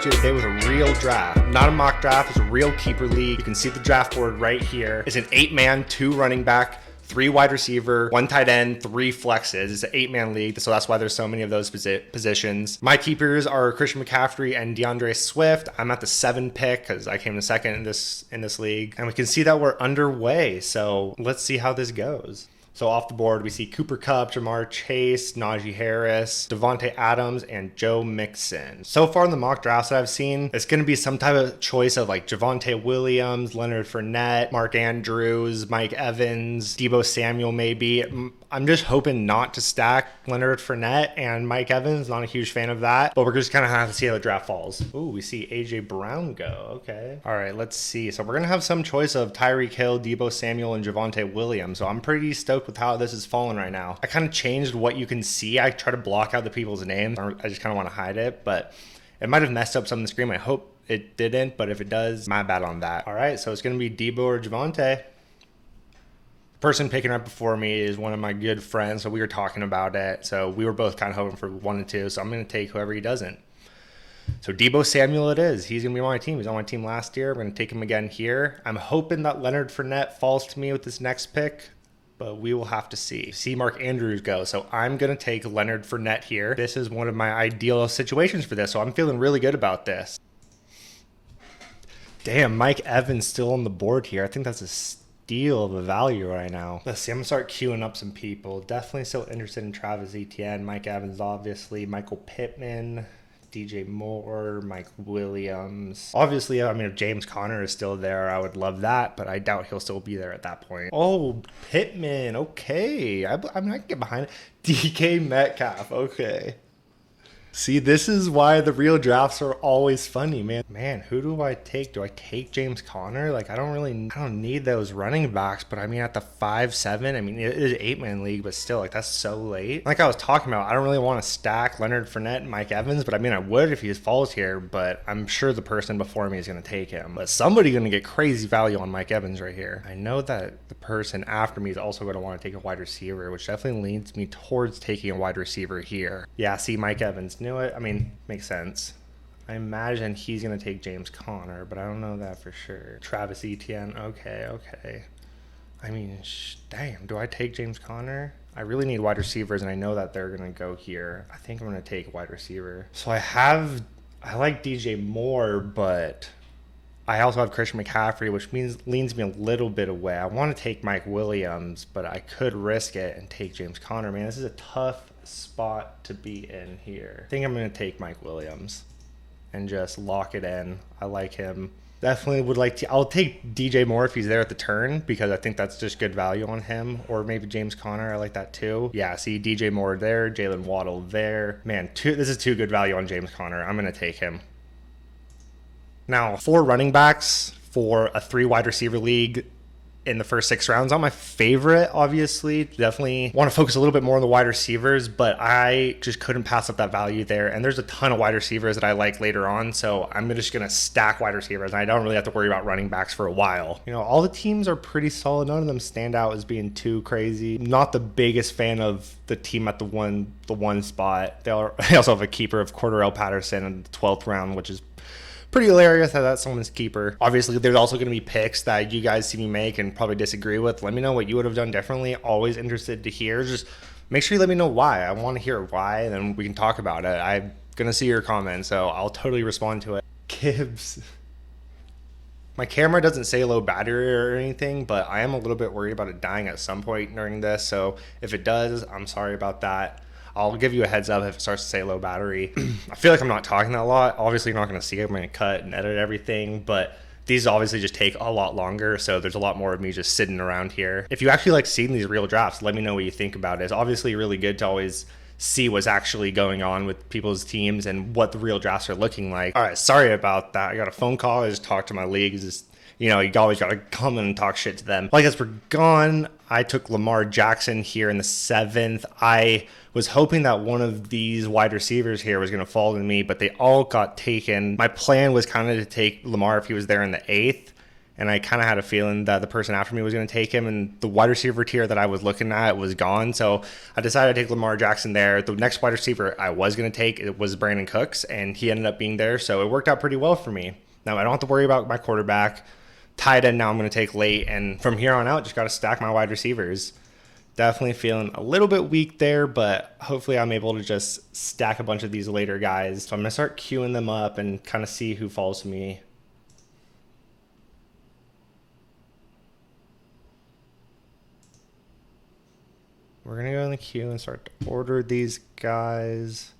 to you today with a real draft. Not a mock draft, it's a real keeper league. You can see the draft board right here. It's an 8-man, 2 running back, 3 wide receiver, 1 tight end, 3 flexes. It's an 8-man league, so that's why there's so many of those positions. My keepers are Christian McCaffrey and DeAndre Swift. I'm at the 7 pick because I came to second in this league. And we can see that we're underway, so let's see how this goes. So off the board, we see Cooper Kupp, Jamar Chase, Najee Harris, Devontae Adams, and Joe Mixon. So far in the mock drafts that I've seen, it's going to be some type of choice of like Javonte Williams, Leonard Fournette, Mark Andrews, Mike Evans, Deebo Samuel maybe. I'm just hoping not to stack Leonard Fournette and Mike Evans. Not a huge fan of that, but we're just kind of have to see how the draft falls. Ooh, we see AJ Brown go. Okay. All right, let's see. So we're going to have some choice of Tyreek Hill, Deebo Samuel, and Javonte Williams. So I'm pretty stoked with how this is falling right now. I kind of changed what you can see. I try to block out the people's names. I just kind of want to hide it, but it might have messed up some of the screen. I hope it didn't, but if it does, my bad on that. All right, so it's going to be Deebo or Javonte. Person picking up before me is one of my good friends, so we were talking about it. So we were both kind of hoping for 1 and 2, so I'm going to take whoever he doesn't. So Deebo Samuel it is. He's going to be on my team. He's on my team last year. I'm going to take him again here. I'm hoping that Leonard Fournette falls to me with this next pick, but we will have to see. See Mark Andrews go. So I'm going to take Leonard Fournette here. This is one of my ideal situations for this, so I'm feeling really good about this. Damn, Mike Evans still on the board here. I think that's a steal of a value right now. Let's see, I'm gonna start queuing up some people. Definitely still interested in Travis Etienne, Mike Evans, obviously, Michael Pittman, DJ Moore, Mike Williams. Obviously, I mean, if James Conner is still there, I would love that, but I doubt he'll still be there at that point. Oh, Pittman, okay. I mean, I can get behind it. DK Metcalf, okay. See, this is why the real drafts are always funny, man. Man, who do I take? Do I take James Conner? Like, I don't need those running backs, but I mean, at the 5-7, I mean, it is an 8-man league, but still, like, that's so late. Like I was talking about, I don't really want to stack Leonard Fournette and Mike Evans, but I mean, I would if he falls here, but I'm sure the person before me is going to take him. But somebody's going to get crazy value on Mike Evans right here. I know that the person after me is also going to want to take a wide receiver, which definitely leads me towards taking a wide receiver here. Yeah, see, Mike Evans knew it. I mean, makes sense. I imagine he's going to take James Conner, but I don't know that for sure. Travis Etienne, okay. I mean, damn, do I take James Conner? I really need wide receivers, and I know that they're going to go here. I think I'm going to take a wide receiver. So I like DJ Moore, but I also have Christian McCaffrey, which leans me a little bit away. I want to take Mike Williams, but I could risk it and take James Conner. Man, this is a tough spot to be in here. I think I'm going to take Mike Williams and just lock it in. I like him. Definitely would like to. I'll take DJ Moore if he's there at the turn because I think that's just good value on him. Or maybe James Conner. I like that too. Yeah, see DJ Moore there, Jalen Waddle there. Man, this is too good value on James Conner. I'm going to take him. Now, 4 running backs for a 3 wide receiver league in the first 6 rounds. Not my favorite, obviously. Definitely want to focus a little bit more on the wide receivers, but I just couldn't pass up that value there. And there's a ton of wide receivers that I like later on, so I'm just going to stack wide receivers, and I don't really have to worry about running backs for a while. You know, all the teams are pretty solid. None of them stand out as being too crazy. Not the biggest fan of the team at the one spot. They also have a keeper of Cordarrelle Patterson in the 12th round, which is pretty hilarious that that's someone's keeper. Obviously, there's also going to be picks that you guys see me make and probably disagree with. Let me know what you would have done differently. Always interested to hear. Just make sure you let me know why. I want to hear why, and then we can talk about it. I'm going to see your comments, so I'll totally respond to it. Gibbs. My camera doesn't say low battery or anything, but I am a little bit worried about it dying at some point during this, so if it does, I'm sorry about that. I'll give you a heads up if it starts to say low battery. I feel like I'm not talking that a lot. Obviously, you're not going to see it. I'm going to cut and edit everything, but these obviously just take a lot longer, so there's a lot more of me just sitting around here. If you actually like seeing these real drafts, let me know what you think about it. It's obviously really good to always see what's actually going on with people's teams and what the real drafts are looking like. All right, sorry about that. I got a phone call. I just talked to my league. You know, you always got to come in and talk shit to them. Well, I guess we're gone. I took Lamar Jackson here in the 7th. I was hoping that one of these wide receivers here was going to fall to me, but they all got taken. My plan was kind of to take Lamar if he was there in the 8th And I kind of had a feeling that the person after me was going to take him, and the wide receiver tier that I was looking at was gone. So I decided to take Lamar Jackson there. The next wide receiver I was going to take, it was Brandon Cooks, and he ended up being there. So it worked out pretty well for me. Now I don't have to worry about my quarterback. Tight end now I'm going to take late, and from here on out, just got to stack my wide receivers. Definitely feeling a little bit weak there, but hopefully I'm able to just stack a bunch of these later guys. So I'm going to start queuing them up and kind of see who falls to me. We're going to go in the queue and start to order these guys.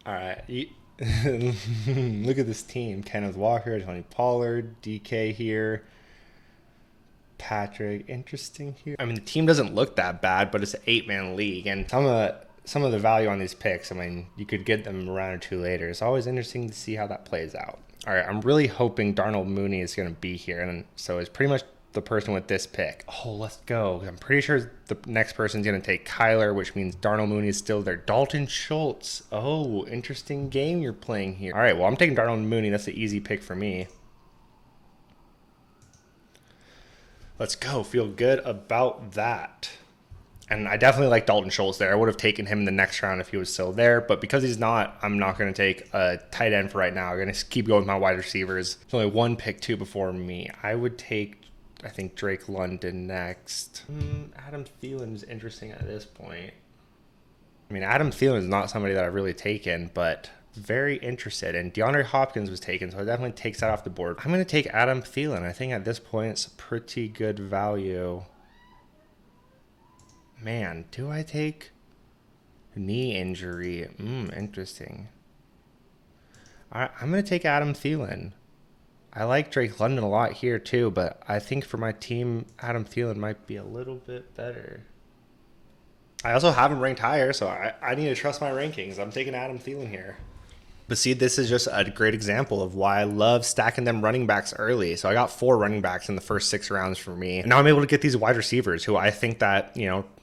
All right. Look at this team. Kenneth Walker, Tony Pollard, DK here. Patrick, interesting here. I mean, the team doesn't look that bad, but it's an 8-man league. And some of the value on these picks, I mean, you could get them a round or two later. It's always interesting to see how that plays out. All right, I'm really hoping Darnell Mooney is going to be here. And so it's pretty much the person with this pick. Oh, let's go. I'm pretty sure the next person's going to take Kyler, which means Darnell Mooney is still there. Dalton Schultz. Oh, interesting game you're playing here. All right, well, I'm taking Darnell Mooney. That's the easy pick for me. Let's go. Feel good about that. And I definitely like Dalton Schultz there. I would have taken him in the next round if he was still there. But because he's not, I'm not going to take a tight end for right now. I'm going to keep going with my wide receivers. There's only one pick, two before me. I would take, I think, Drake London next. Adam Thielen is interesting at this point. I mean, Adam Thielen is not somebody that I've really taken, but very interested. And DeAndre Hopkins was taken, so it definitely takes that off the board. I'm going to take Adam Thielen. I think at this point it's a pretty good value. Man, do I take knee injury? Interesting. All right, I'm going to take Adam Thielen. I like Drake London a lot here too, but I think for my team, Adam Thielen might be a little bit better. I also have him ranked higher, so I need to trust my rankings. I'm taking Adam Thielen here. But see, this is just a great example of why I love stacking them running backs early. So I got 4 running backs in the first 6 rounds for me. And now I'm able to get these wide receivers who I think that,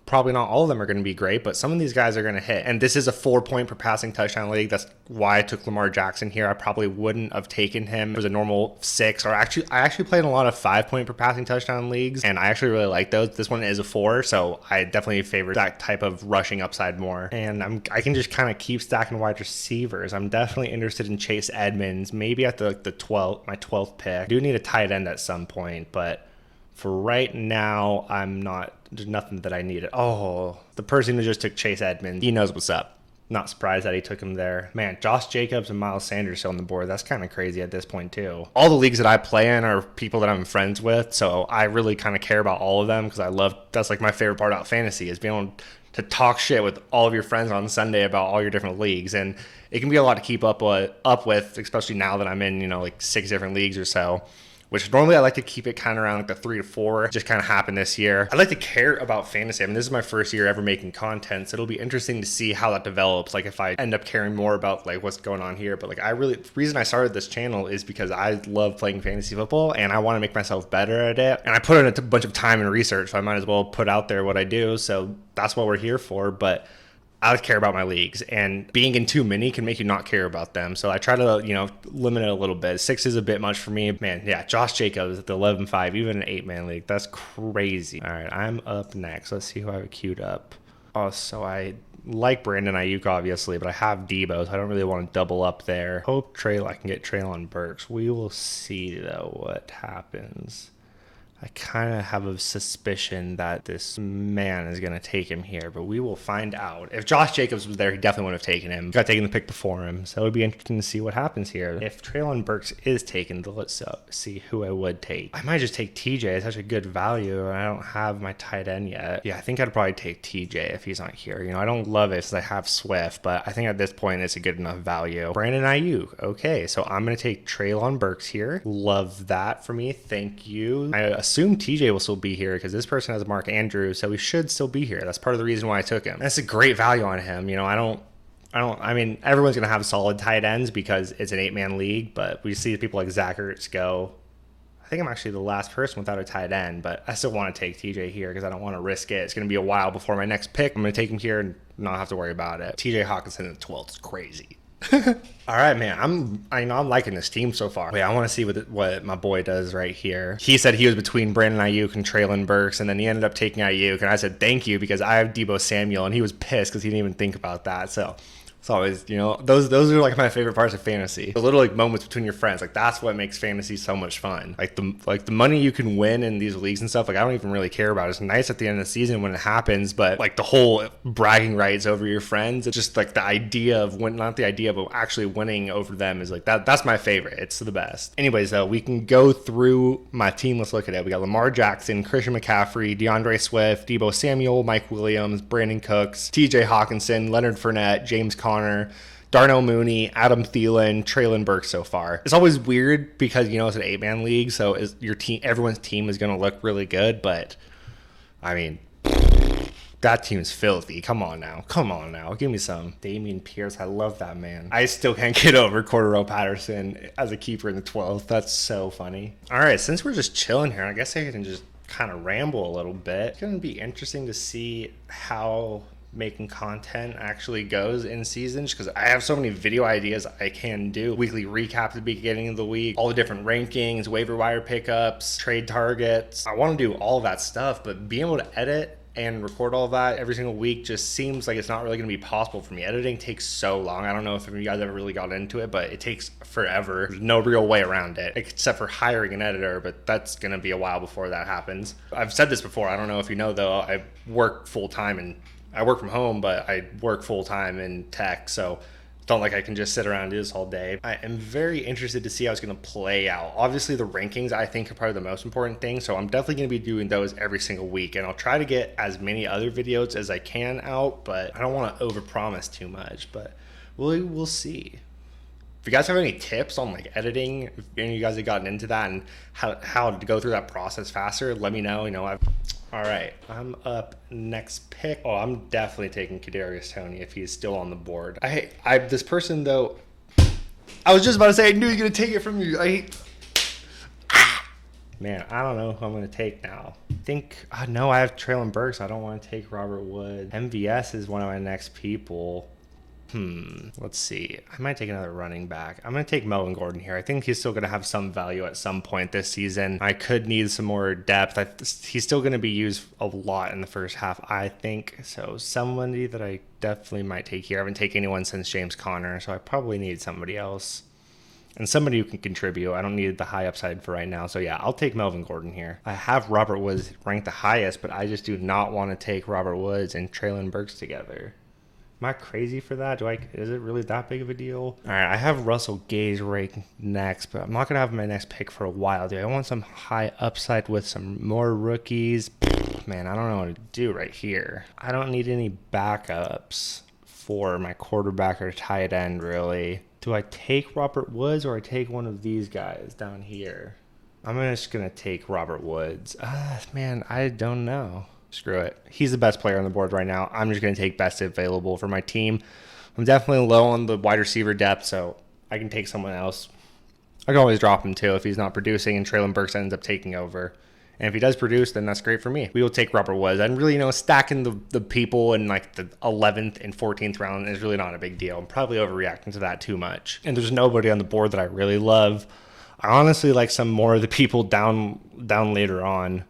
probably not all of them are going to be great, but some of these guys are going to hit. And this is a 4-point per passing touchdown league. That's why I took Lamar Jackson here. I probably wouldn't have taken him if it was a normal 6, or I actually played in a lot of 5-point per passing touchdown leagues, and I actually really like those. This one is a 4, so I definitely favor that type of rushing upside more. And I can just kind of keep stacking wide receivers. I'm definitely interested in Chase Edmonds, maybe at my 12th pick. I do need a tight end at some point, but for right now, there's nothing that I needed. Oh, the person who just took Chase Edmonds, he knows what's up. Not surprised that he took him there. Man, Josh Jacobs and Miles Sanders still on the board. That's kind of crazy at this point, too. All the leagues that I play in are people that I'm friends with, so I really kind of care about all of them because that's like my favorite part about fantasy is being able to talk shit with all of your friends on Sunday about all your different leagues. And it can be a lot to keep up with, especially now that I'm in, like 6 different leagues or so. Which normally I like to keep it kind of around like the 3 to 4. Just kind of happened this year. I like to care about fantasy. I mean, this is my first year ever making content, so it'll be interesting to see how that develops. Like if I end up caring more about like what's going on here. But like the reason I started this channel is because I love playing fantasy football and I want to make myself better at it. And I put in a bunch of time and research, so I might as well put out there what I do. So that's what we're here for. But I care about my leagues, and being in too many can make you not care about them. So I try to, limit it a little bit. 6 is a bit much for me. Man, yeah, Josh Jacobs at the 11-5, even an 8-man league. That's crazy. All right, I'm up next. Let's see who I have queued up. Oh, so I like Brandon Ayuk, obviously, but I have Debo, so I don't really want to double up there. Hope I can get Treylon Burks. We will see, though, what happens. I kind of have a suspicion that this man is going to take him here, but we will find out. If Josh Jacobs was there, he definitely would have taken him. Got taken the pick before him, so it would be interesting to see what happens here. If Treylon Burks is taken, let's see who I would take. I might just take TJ. It's such a good value. I don't have my tight end yet. Yeah, I think I'd probably take TJ if he's not here. I don't love it because I have Swift, but I think at this point it's a good enough value. Brandon Ayuk. Okay, so I'm going to take Treylon Burks here. Love that for me. Thank you. I assume TJ will still be here because this person has Mark Andrews, so he should still be here. That's part of the reason why I took him. That's a great value on him. I mean, everyone's going to have solid tight ends because it's an 8-man league, but we see people like Zach Ertz go. I think I'm actually the last person without a tight end, but I still want to take TJ here because I don't want to risk it. It's going to be a while before my next pick. I'm going to take him here and not have to worry about it. TJ Hawkinson in the 12th is crazy. All right, man. I'm liking this team so far. Wait, I want to see what my boy does right here. He said he was between Brandon Ayuk and Traylon Burks, and then he ended up taking Ayuk, and I said thank you because I have Deebo Samuel, and he was pissed because he didn't even think about that. So it's always, you know, those are like my favorite parts of fantasy. The little like moments between your friends, like that's what makes fantasy so much fun. Like the money you can win in these leagues and stuff, like I don't even really care about it. It's nice at the end of the season when it happens, but like the whole bragging rights over your friends, it's just like the idea of not the idea of actually winning over them is like that's my favorite. It's the best. Anyways, though, we can go through my team. Let's look at it. We got Lamar Jackson, Christian McCaffrey, DeAndre Swift, Deebo Samuel, Mike Williams, Brandon Cooks, TJ Hawkinson, Leonard Fournette, James Conner, Darnell Mooney, Adam Thielen, Traylon Burks so far. It's always weird because, you know, it's an 8-man league, so everyone's team is going to look really good, but I mean, that team's filthy. Come on now. Give me some. Damian Pierce, I love that man. I still can't get over Cordero Patterson as a keeper in the 12th. That's so funny. All right, since we're just chilling here, I guess I can just kind of ramble a little bit. It's going to be interesting to see how making content actually goes in seasons because I have so many video ideas I can do. Weekly recap at the beginning of the week, all the different rankings, waiver wire pickups, trade targets. I want to do all that stuff, but being able to edit and record all that every single week just seems like it's not really going to be possible for me. Editing takes so long. I don't know if you guys ever really got into it, but it takes forever. There's no real way around it except for hiring an editor, but that's going to be a while before that happens. I've said this before. I don't know if you know though, I work full time and I work from home, but I work full-time in tech, so it's not like I can just sit around and do this all day. I am very interested to see how it's going to play out. Obviously, the rankings, I think, are probably the most important thing, so I'm definitely going to be doing those every single week, and I'll try to get as many other videos as I can out, but I don't want to overpromise too much, but we'll see. If you guys have any tips on like editing, if any of you guys have gotten into that and how to go through that process faster, let me know. You know, all right, I'm up next pick. Oh, I'm definitely taking Kadarius Toney if he's still on the board. This person though, I was just about to say I knew he was gonna take it from you. Man, I don't know who I'm going to take now. No, I have Traylon Burks. I don't want to take Robert Woods. MVS is one of my next people. Let's see. I might take another running back. I'm going to take Melvin Gordon here. I think he's still going to have some value at some point this season. I could need some more depth. He's still going to be used a lot in the first half, I think. So somebody that I definitely might take here. I haven't taken anyone since James Conner, so I probably need somebody else. And somebody who can contribute. I don't need the high upside for right now. So yeah, I'll take Melvin Gordon here. I have Robert Woods ranked the highest, but I just do not want to take Robert Woods and Traylon Burks together. Am I crazy for that? Is it really that big of a deal? All right, I have Russell Gage ranked next, but I'm not going to have my next pick for a while, dude. I want some high upside with some more rookies. Man, I don't know what to do right here. I don't need any backups for my quarterback or tight end, really. Do I take Robert Woods or I take one of these guys down here? I'm just going to take Robert Woods. Man, I don't know. Screw it. He's the best player on the board right now. I'm just going to take best available for my team. I'm definitely low on the wide receiver depth, so I can take someone else. I can always drop him too if he's not producing and Traylon Burks ends up taking over. And if he does produce, then that's great for me. We will take Robert Woods. And really, stacking the people in like the 11th and 14th round is really not a big deal. I'm probably overreacting to that too much. And there's nobody on the board that I really love. I honestly like some more of the people down later on,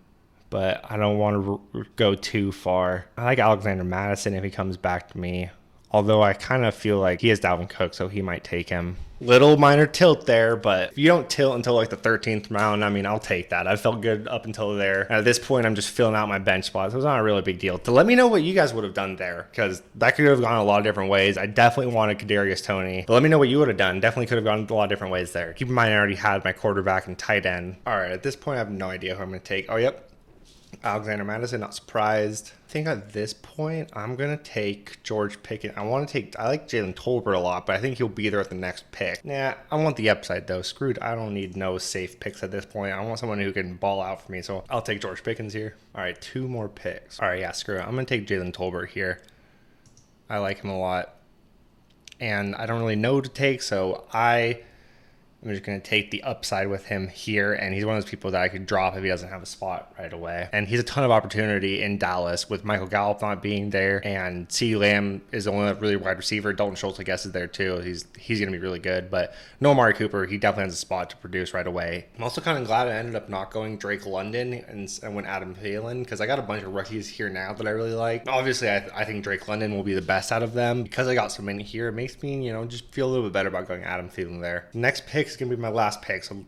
but I don't want to go too far. I like Alexander Madison if he comes back to me. Although I kind of feel like he has Dalvin Cook, so he might take him. Little minor tilt there, but if you don't tilt until like the 13th round, I mean, I'll take that. I felt good up until there. And at this point, I'm just filling out my bench spots. It was not a really big deal. So let me know what you guys would have done there, because that could have gone a lot of different ways. I definitely wanted Kadarius Toney, but let me know what you would have done. Definitely could have gone a lot of different ways there. Keep in mind, I already had my quarterback and tight end. All right, at this point, I have no idea who I'm going to take. Oh, yep. Alexander Madison, not surprised. I think at this point, I'm going to take George Pickens. I like Jalen Tolbert a lot, but I think he'll be there at the next pick. Nah, I want the upside though. Screwed. I don't need no safe picks at this point. I want someone who can ball out for me, so I'll take George Pickens here. All right, 2 more picks. All right, yeah, screw it. I'm going to take Jalen Tolbert here. I like him a lot, and I don't really know who to take, so I I'm just going to take the upside with him here, and he's one of those people that I could drop if he doesn't have a spot right away. And he's a ton of opportunity in Dallas with Michael Gallup not being there, and CeeDee Lamb is the only really wide receiver. Dalton Schultz, I guess, is there too. He's going to be really good, but no Amari Cooper. He definitely has a spot to produce right away. I'm also kind of glad I ended up not going Drake London and went Adam Thielen, because I got a bunch of rookies here now that I really like. Obviously, I think Drake London will be the best out of them. Because I got so many here, it makes me, just feel a little bit better about going Adam Thielen there. Next pick is going to be my last pick, so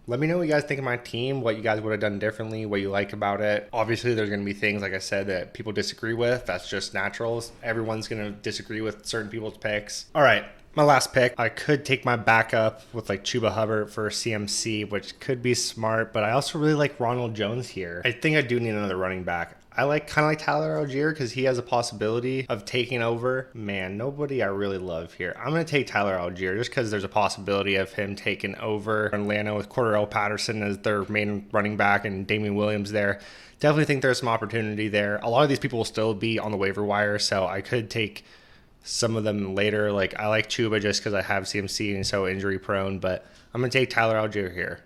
let me know what you guys think of my team, what you guys would have done differently, what you like about it. Obviously, there's going to be things, like I said, that people disagree with. That's just natural. Everyone's going to disagree with certain people's picks. All right. My last pick, I could take my backup with like Chuba Hubbard for CMC, which could be smart, but I also really like Ronald Jones here. I think I do need another running back. I kind of like Tyler Algier because he has a possibility of taking over. Man, nobody I really love here. I'm going to take Tyler Algier just because there's a possibility of him taking over Atlanta with Cordarrelle Patterson as their main running back and Damian Williams there. Definitely think there's some opportunity there. A lot of these people will still be on the waiver wire, so I could take some of them later. Like, I like Chuba just because I have CMC and so injury prone, but I'm going to take Tyler Algier here.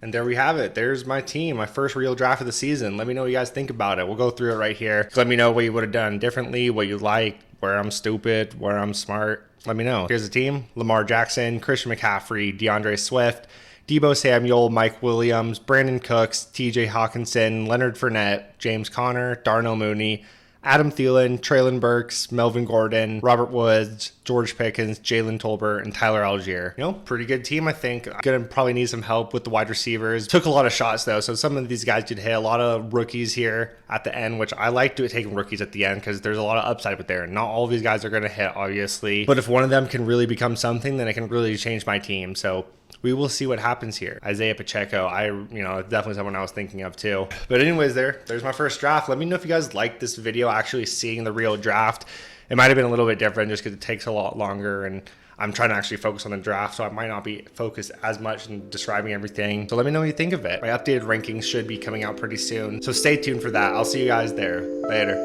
And there we have it. There's my team, my first real draft of the season. Let me know what you guys think about it. We'll go through it right here. Let me know what you would have done differently, what you liked, where I'm stupid, where I'm smart. Let me know. Here's the team. Lamar Jackson, Christian McCaffrey, DeAndre Swift, Deebo Samuel, Mike Williams, Brandon Cooks, TJ Hawkinson, Leonard Fournette, James Conner, Darnell Mooney, Adam Thielen, Traylon Burks, Melvin Gordon, Robert Woods, George Pickens, Jalen Tolbert, and Tyler Algier. Pretty good team, I think. I'm going to probably need some help with the wide receivers. Took a lot of shots, though, so some of these guys did hit. A lot of rookies here at the end, which I like taking rookies at the end because there's a lot of upside with there. Not all of these guys are going to hit, obviously. But if one of them can really become something, then it can really change my team. So we will see what happens here. Isaiah Pacheco, definitely someone I was thinking of too. But anyways, there's my first draft. Let me know if you guys like this video, actually seeing the real draft. It might have been a little bit different just because it takes a lot longer and I'm trying to actually focus on the draft, so I might not be focused as much in describing everything. So let me know what you think of it. My updated rankings should be coming out pretty soon, so stay tuned for that. I'll see you guys there. Later.